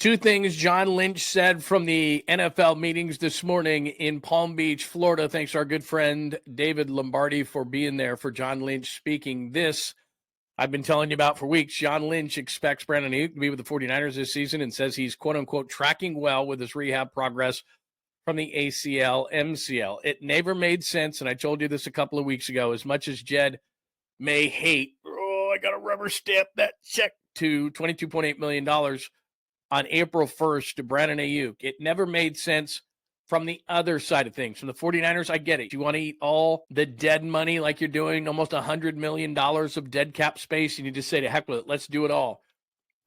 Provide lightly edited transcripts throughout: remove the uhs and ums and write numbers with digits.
Two things John Lynch said from the NFL meetings this morning in Palm Beach, Florida. Thanks to our good friend David Lombardi for being there for John Lynch speaking. This I've been telling you about for weeks. John Lynch expects Brandon Aiyuk to be with the 49ers this season and says he's quote-unquote tracking well with his rehab progress from the ACL, MCL. It never made sense, and I told you this a couple of weeks ago, as much as Jed may hate, I got to rubber stamp that check to $22.8 million on April 1st to Brandon Aiyuk. It never made sense from the other side of things. From the 49ers, I get it. You want to eat all the dead money like you're doing, almost $100 million of dead cap space, and you just say to heck with it, let's do it all.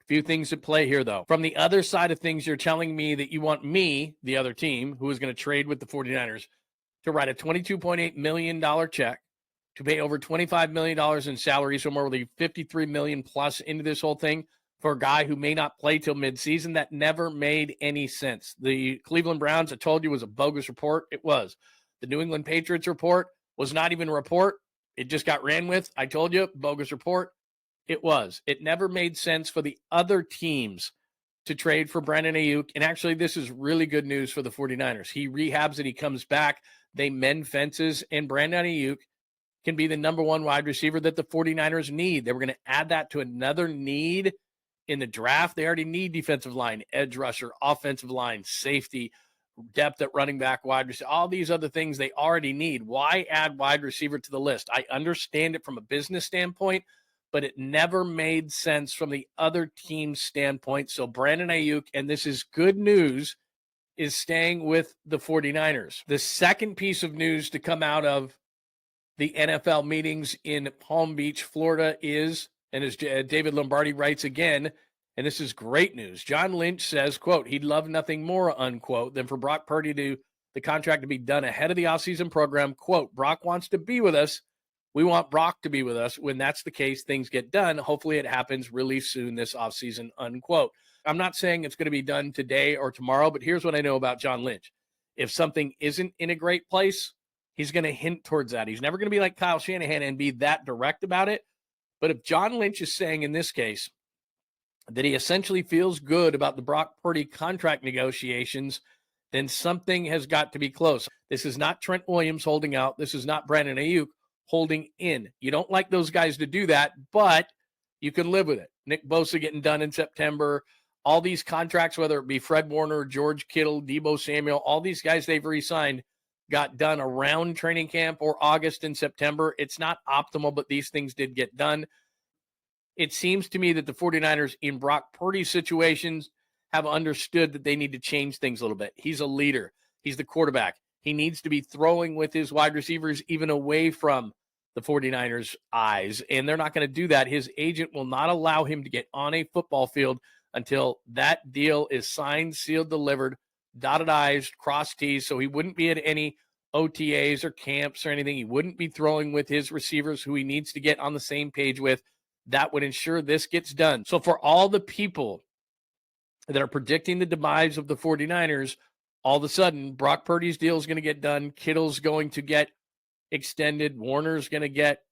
A few things at play here, though. From the other side of things, you're telling me that you want me, the other team, who is going to trade with the 49ers, to write a $22.8 million check to pay over $25 million in salary, so more than $53 million plus into this whole thing, for a guy who may not play till midseason. That never made any sense. The Cleveland Browns, I told you, was a bogus report. It was. The New England Patriots report was not even a report. It just got ran with. I told you, bogus report. It was. It never made sense for the other teams to trade for Brandon Aiyuk. And actually, this is really good news for the 49ers. He rehabs and he comes back. They mend fences, and Brandon Aiyuk can be the number one wide receiver that the 49ers need. They were going to add that to another need in the draft. They already need defensive line, edge rusher, offensive line, safety, depth at running back, wide receiver, all these other things they already need. Why add wide receiver to the list? I understand it from a business standpoint, but it never made sense from the other team's standpoint. So Brandon Aiyuk, and this is good news, is staying with the 49ers. The second piece of news to come out of the NFL meetings in Palm Beach, Florida is, and as David Lombardi writes again, and this is great news, John Lynch says, quote, he'd love nothing more, unquote, than for Brock Purdy to the contract to be done ahead of the offseason program. Quote, Brock wants to be with us. We want Brock to be with us. When that's the case, things get done. Hopefully it happens really soon this offseason, unquote. I'm not saying it's going to be done today or tomorrow, but here's what I know about John Lynch. If something isn't in a great place, he's going to hint towards that. He's never going to be like Kyle Shanahan and be that direct about it. But if John Lynch is saying in this case that he essentially feels good about the Brock Purdy contract negotiations, then something has got to be close. This is not Trent Williams holding out. This is not Brandon Aiyuk holding in. You don't like those guys to do that, but you can live with it. Nick Bosa getting done in September. All these contracts, whether it be Fred Warner, George Kittle, Deebo Samuel, all these guys they've re-signed got done around training camp or August and September. It's not optimal, but these things did get done. It seems to me that the 49ers in Brock Purdy's situations have understood that they need to change things a little bit. He's a leader. He's the quarterback. He needs to be throwing with his wide receivers even away from the 49ers' eyes, and they're not going to do that. His agent will not allow him to get on a football field until that deal is signed, sealed, delivered, dotted I's, crossed T's, so he wouldn't be at any OTAs or camps or anything. He wouldn't be throwing with his receivers who he needs to get on the same page with. That would ensure this gets done. So for all the people that are predicting the demise of the 49ers, all of a sudden, Brock Purdy's deal is going to get done. Kittle's going to get extended. Warner's going to get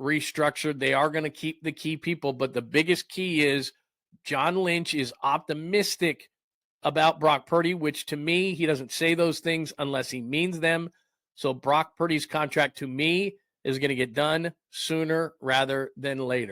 restructured. They are going to keep the key people, but the biggest key is John Lynch is optimistic about Brock Purdy, which to me, he doesn't say those things unless he means them. So Brock Purdy's contract to me is going to get done sooner rather than later.